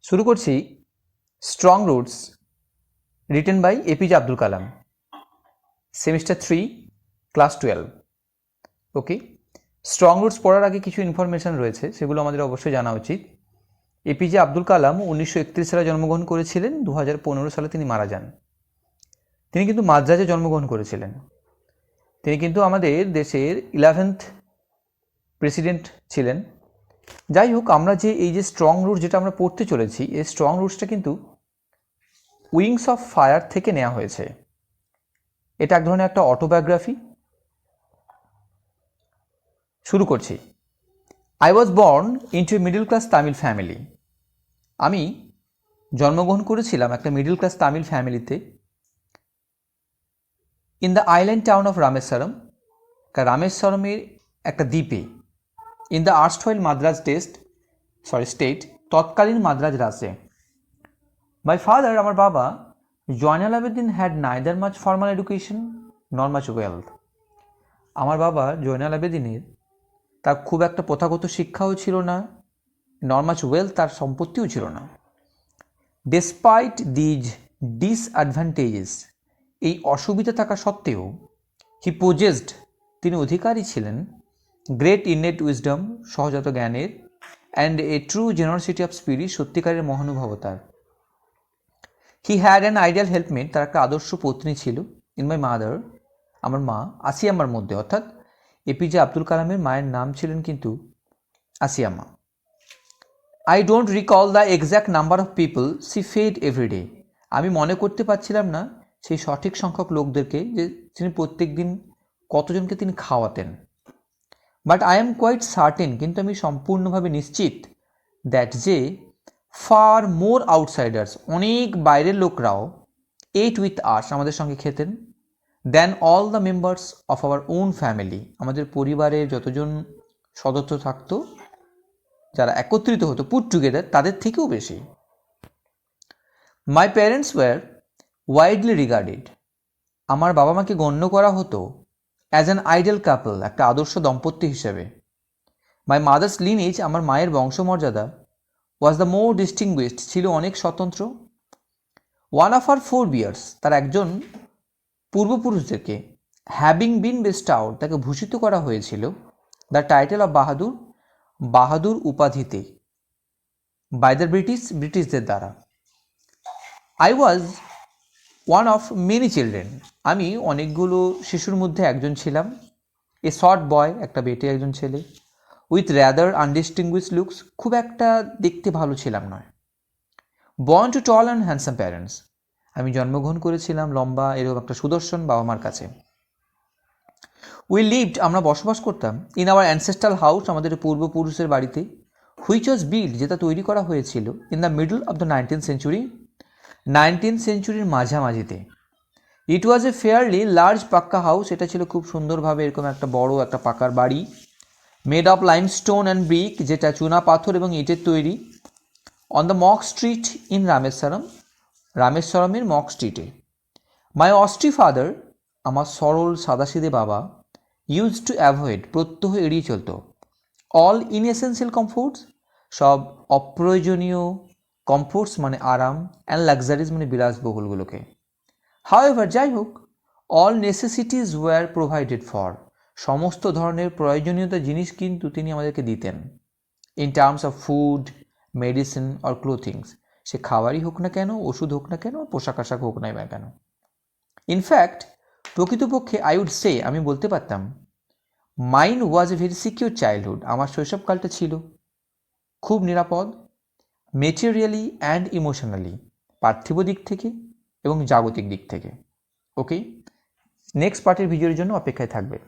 শুরু করছি strong roots written by APJ Abdul Kalam, semester 3, class 12। Okay, strong roots পড়ার আগে কিছু ইনফরমেশান রয়েছে, সেগুলো আমাদের অবশ্যই জানা উচিত। এপিজে আব্দুল কালাম 1931 সালে জন্মগ্রহণ করেছিলেন, 2015 সালে তিনি মারা যান। তিনি কিন্তু মাদ্রাজে জন্মগ্রহণ করেছিলেন। তিনি কিন্তু আমাদের দেশের 11th প্রেসিডেন্ট ছিলেন। যাই হোক, আমরা এই যে স্ট্রং রুটস যেটা আমরা পড়তে চলেছি, এই স্ট্রং রুটসটা কিন্তু উইংস অফ ফায়ার থেকে নেওয়া হয়েছে। এটা এক ধরনের একটা অটোবায়োগ্রাফি। শুরু করছি। I was born into a middle class Tamil family. আমি জন্মগ্রহণ করেছিলাম একটা মিডল ক্লাস তামিল ফ্যামিলিতে, in the island town of Rameswaram, রামেশ্বরমের একটা দ্বীপে, in the erstwhile Madras state, তৎকালীন মাদ্রাজ রাজ্যে। মাই ফাদার, আমার বাবা, Jainulabdeen, had neither much formal education nor much wealth. আমার বাবা জয়নাল আবেদিনের তার খুব একটা প্রথাগত শিক্ষাও ছিল না, নর মাচ ওয়েলথ, তার সম্পত্তিও ছিল না। ডেসপাইট দিজ ডিসঅ্যাডভান্টেজেস, এই অসুবিধা থাকা সত্ত্বেও, হি পজেসড, তিনি অধিকারী ছিলেন, গ্রেট ইনেট উইজডম, সহজাত জ্ঞানের, and a true generosity of spirit, সত্যিকারের মহানুভবতার। He had an ideal helpmate, তার একটা আদর্শ পত্নী ছিল, ইন মাই মাদার, আমার মা, আসিয়াম্মার মধ্যে, অর্থাৎ এপিজে আব্দুল কালামের মায়ের নাম ছিলেন কিন্তু Ashiamma. I don't recall the exact number of people she fed every day, আমি মনে করতে পারছিলাম না সেই সঠিক সংখ্যক লোকদেরকে যে তিনি প্রত্যেক দিন কতজনকে তিনি খাওয়াতেন। But I am quite certain, কিন্তু আমি সম্পূর্ণভাবে নিশ্চিত, দ্যাট যে ফার মোর আউটসাইডার্স, অনেক বাইরের লোকরাও, এট উইথ আস, আমাদের সঙ্গে খেতেন, then all the members of our own family, আমাদের পরিবারের যতজন সদস্য থাকতো, যারা একত্রিত হতো, পুট টুগেদার, তাদের থেকেও বেশি। My parents were widely regarded, আমার বাবা মাকে গণ্য করা হতো অ্যাজ অ্যান আইডিয়াল কাপল, একটা আদর্শ দম্পতি হিসেবে। মাই মাদার্স লিনেজ, আমার মায়ের বংশমর্যাদা, ওয়াজ দ্য মোর ডিস্টিংগুইশড, ছিল অনেক স্বতন্ত্র। One of our forebears, তার একজন পূর্বপুরুষদেরকে, হ্যাভিং বিন বেস্ট আউট, তাকে ভূষিত করা হয়েছিল, the title of Bahadur, Bahadur উপাধিতে, বাই দ্য ব্রিটিশদের দ্বারা। I was one of many children, আমি অনেকগুলো শিশুর মধ্যে একজন ছিলাম। এ শর্ট বয়, একটা বেটে একজন ছেলে, উইথ র্যাদার আনডিস্টিংগুইশ লুকস, খুব একটা দেখতে ভালো ছিলাম নয়। Born to tall and handsome parents, আমি জন্মগ্রহণ করেছিলাম লম্বা এরকম একটা সুদর্শন বাবা মার কাছে। উই লিভড, আমরা বসবাস করতাম, ইন আওয়ার অ্যানসেস্ট্রাল হাউস, আমাদের পূর্বপুরুষের বাড়িতে, হুইচ ওয়াজ বিল্ড, যেটা তৈরি করা হয়েছিল, in the middle of the 19th century, 19th সেঞ্চুরির মাঝামাঝিতে। It was a fairly large pucca house, এটা ছিল খুব সুন্দরভাবে এরকম একটা বড় একটা পাকার বাড়ি, made of limestone and brick, যেটা চুনা পাথর এবং ইটের তৈরি, on the Mosque Street in Rameswaram, রামেশ্বরমের মক স্ট্রিটে। মাই অস্ট্রি ফাদার, আমার সরল সাদাসিধে বাবা, ইউজ টু অ্যাভয়েড, প্রত্যহ এড়িয়ে চলত, অল ইনএসেন্সিয়াল কমফোর্টস, সব অপ্রয়োজনীয় কমফোর্টস মানে আরাম, অ্যান্ড লাক্সারিজ মানে বিলাসবহুলগুলোকে। হাউএভার, যাই হোক, all necessities were provided for, সমস্ত ধরনের প্রয়োজনীয়তা জিনিস কিন্তু তিনি আমাদেরকে দিতেন, in terms of food, medicine or clothings, সে খাবারই হোক না কেন, ওষুধ হোক না কেন, পোশাক আশাক হোক না বা কেন। ইনফ্যাক্ট, প্রকৃতপক্ষে আই উড সে, আমি বলতে পারতাম, mine was a very secure childhood, আমার শৈশবকালটা ছিল খুব নিরাপদ, মেটেরিয়ালি অ্যান্ড ইমোশনালি, পার্থিব দিক থেকে এবং জাগতিক দিক থেকে। ওকে, নেক্সট পার্টের ভিডিওর জন্য অপেক্ষায় থাকবে।